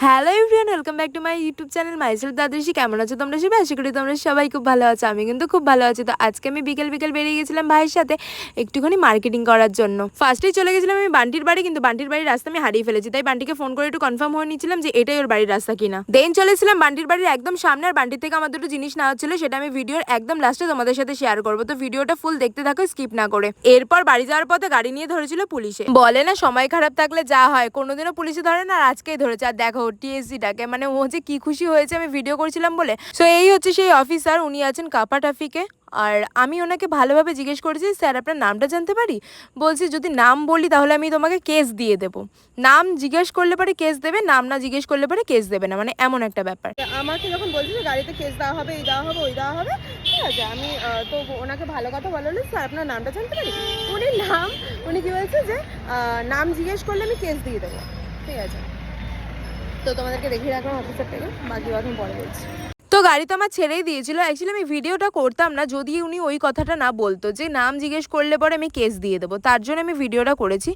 Hello everyone, welcome back to my YouTube channel myself Dadrishi. কেমন আছো তোমরা সবাই? আশা করি তোমরা সবাই খুব ভালো আছো। আমি কিন্তু খুব ভালো আছি। তো আজকে আমি বিকেল বেরিয়ে গেছিলাম ভাইয়ের সাথে একটুখানি মার্কেটিং করার জন্য। ফার্স্টেই চলে গেছিলাম আমি বান্টির বাড়ি, কিন্তু বান্টির বাড়ির রাস্তা আমি হারিয়ে ফেলেছি। তাই বান্টিকে ফোন করে একটু কনফার্ম হয়ে নিয়েছিলাম যে এটাই ওর বাড়ির রাস্তা কিনা। দেন চলেছিলাম বান্টির বাড়ির একদম সামনে, আর বান্টির থেকে আমার দুটো জিনিস নেওয়া হচ্ছিল, সেটা আমি ভিডিওর একদম লাস্টে তোমাদের সাথে শেয়ার করবো। তো ভিডিওটা ফুল দেখতে থাকো, স্কিপ না করে। এরপর বাড়ি যাওয়ার পথে গাড়ি নিয়ে ধরেছিল পুলিশে। বলে না সময় খারাপ থাকলে যা হয়, কোনোদিনও পুলিশে ধরে না, আর আজকেই ধরেছে। আর দেখো টিএসসিটাকে, মানে ও যে কি খুশি হয়েছে আমি ভিডিও করছিলাম বলে। সো এই হচ্ছে সেই অফিসার, উনি আছেন কাপা ট্রাফিকে। আর আমি ওনাকে ভালোভাবে জিজ্ঞেস করেছি, স্যার আপনার নামটা জানতে পারি? বলছি যদি নাম বলি তাহলে আমি তোমাকে কেস দিয়ে দেবো। নাম জিজ্ঞেস করলে পরে কেস দেবে, নাম না জিজ্ঞেস করলে পরে কেস দেবে না, মানে এমন একটা ব্যাপার। আমাকে যখন বলছিল গাড়িতে কেস দেওয়া হবে, এই দেওয়া হবে, ওই দেওয়া হবে, ঠিক আছে। আমি তো ওনাকে ভালো কথা বললো, স্যার আপনার নামটা জানতে পারি? উনি কি বলছে যে নাম জিজ্ঞেস করলে আমি কেস দিয়ে দেবো, ঠিক আছে। তো তোমাদেরকে দেখিয়ে রাখলাম অফিসারটাকে, বাকি এখন পরে বলছি। তো গাড়ি তো আমার ছেড়েই দিয়েছিল। অ্যাকচুয়ালি আমি ভিডিওটা করতাম না যদি উনি ওই কথাটা না বলতো যে নাম জিজ্ঞেস করলে পরে আমি কেস দিয়ে দেবো, তার জন্য আমি ভিডিওটা করেছি।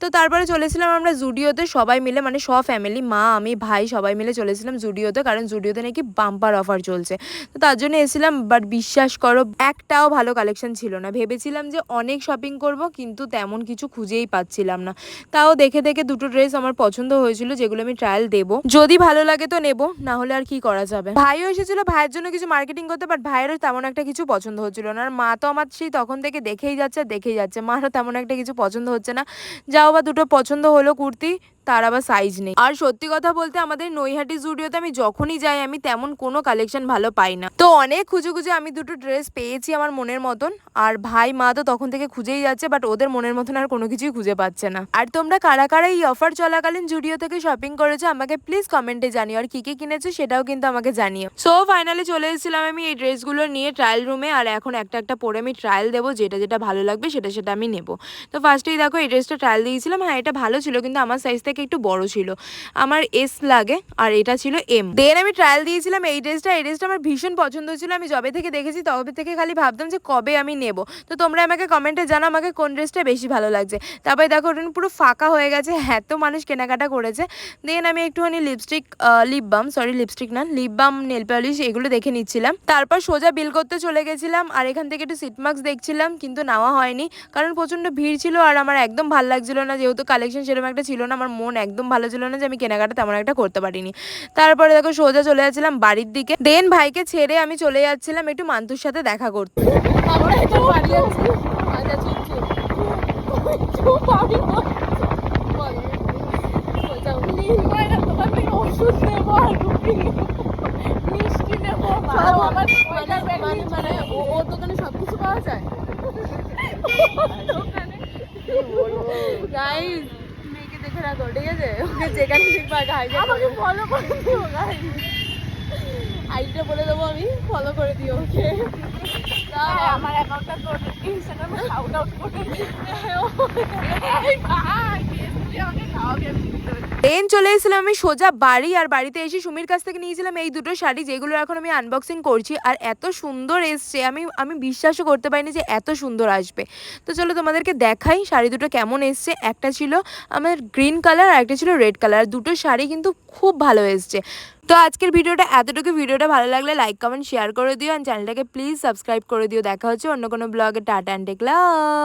তো তারপরে চলেছিলাম আমরা জুডিওতে সবাই মিলে, মানে সব ফ্যামিলি, মা আমি ভাই সবাই মিলে চলেছিলাম জুডিওতে, কারণ জুডিওতে নাকি বাম্পার অফার চলছে। তো তার জন্য এসেছিলাম, বাট বিশ্বাস করো একটাও ভালো কালেকশন ছিল না। ভেবেছিলাম যে অনেক শপিং করব, কিন্তু তেমন কিছু খুঁজেই পাচ্ছিলাম না। তাও দেখে দুটো ড্রেস আমার পছন্দ হয়েছিল, যেগুলো আমি ট্রায়াল দেবো, যদি ভালো লাগে তো নেবো, না হলে আর কি করা যাবে। ভাইও এসেছিল ভাইয়ের জন্য কিছু মার্কেটিং করতে, বাট ভাইয়েরও তেমন একটা কিছু পছন্দ হচ্ছিল না। আর মা তো আমার সেই তখন থেকে দেখেই যাচ্ছে, মারও তেমন একটা কিছু পছন্দ হচ্ছে না। যাও বা দুটো পছন্দ হলো কুর্তি, তার আবার সাইজ নেই। আর সত্যি কথা বলতে আমাদের নৈহাটি জুডিওতে আমি যখনই যাই আমি তেমন কোনো কালেকশন ভালো পাই না। তো অনেক খুঁজে আমি দুটো ড্রেস পেয়েছি আমার মনের মতন। আর ভাই মা তো তখন থেকে খুঁজেই যাচ্ছে, বাট ওদের মনের মতন আর কোনো কিছুই খুঁজে পাচ্ছে না। আর তোমরা কারা কারা এই অফার চলাকালীন জুডিও থেকে শপিং করেছো আমাকে প্লিজ কমেন্টে জানিও, আর কি কি কিনেছো সেটাও কিন্তু আমাকে জানিও। সো ফাইনালি চলে এসেছিলাম আমি এই ড্রেসগুলো নিয়ে ট্রায়াল রুমে, আর এখন একটা পরে আমি ট্রায়াল দেবো, যেটা ভালো লাগবে সেটা আমি নেবো। তো ফার্স্টেই দেখো এই ড্রেসটা ট্রায়াল দিয়েছিলাম। হ্যাঁ এটা ভালো ছিল, কিন্তু আমার সাইজ থেকে একটু বড় ছিল, আমার এস লাগে, আর এটা ছিল এম। দেন আমি ট্রায়াল দিয়েছিলাম এই ড্রেসটা আমার ভীষণ পছন্দ হয়েছিল। আমি যবে থেকে দেখেছি তবে থেকে খালি ভাবতাম যে কবে আমি নেব। তো তোমরা আমাকে কমেন্টে জানাও আমাকে কোন ড্রেসটা বেশি ভালো লাগছে। তারপরে দেখো ওটা পুরো ফাঁকা হয়ে গেছে, এত মানুষ কেনাকাটা করেছে। দেন আমি একটুখানি লিপ বাম নেল পলিশ এগুলো দেখে নিচ্ছিলাম। তারপর সোজা বিল করতে চলে গেছিলাম, আর এখান থেকে একটু সিট মার্কস দেখছিলাম, কিন্তু নেওয়া হয়নি কারণ প্রচন্ড ভিড় ছিল, আর আমার একদম ভালো লাগছিল না, যেহেতু কালেকশন সেরকম একটা ছিল না, আমার মন একদম ভালো ছিল না যে আমি কেনাকাটা তেমন একটা করতে পারিনি। তারপরে দেখো সোজা চলে যাচ্ছিলাম বাড়ির দিকে। দেন ভাইকে ছেড়ে আমি চলে যাচ্ছিলাম একটু মান্তুর সাথে দেখা করতে। ওর দোকানে সবকিছু পাওয়া যায়। গাইস মেয়েকে দেখে রাখো, ঠিক আছে? ওকে যেখানে দেখবা আমাকে ফলো করে দিও গাইস। আইডিটা বলে দেবো আমি, ফলো করে দিও ওকে। আমার অ্যাকাউন্টটা তোর ইনস্টাগ্রামে শাউট আউট করে দেন চলে এসেছিলাম আমি সোজা বাড়ি, আর বাড়িতে এসে সুমির কাছ থেকে নিয়েছিলাম এই দুটো শাড়ি, যেগুলো এখন আমি আনবক্সিং করছি। আর এত সুন্দর এসছে, আমি বিশ্বাসও করতে পারিনি যে এত সুন্দর আসবে। তো চলো তোমাদেরকে দেখাই শাড়ি দুটো কেমন এসছে। একটা ছিল আমার গ্রিন কালার, আর একটা ছিল রেড কালার। দুটো শাড়ি কিন্তু খুব ভালো এসছে। তো আজকের ভিডিওটা এতটুকু। ভিডিওটা ভালো লাগলে লাইক কমেন্ট শেয়ার করে দিও, আর চ্যানেলটাকে প্লিজ সাবস্ক্রাইব করে দিও। দেখা হচ্ছে অন্য কোনো ব্লগে। Tata and take love.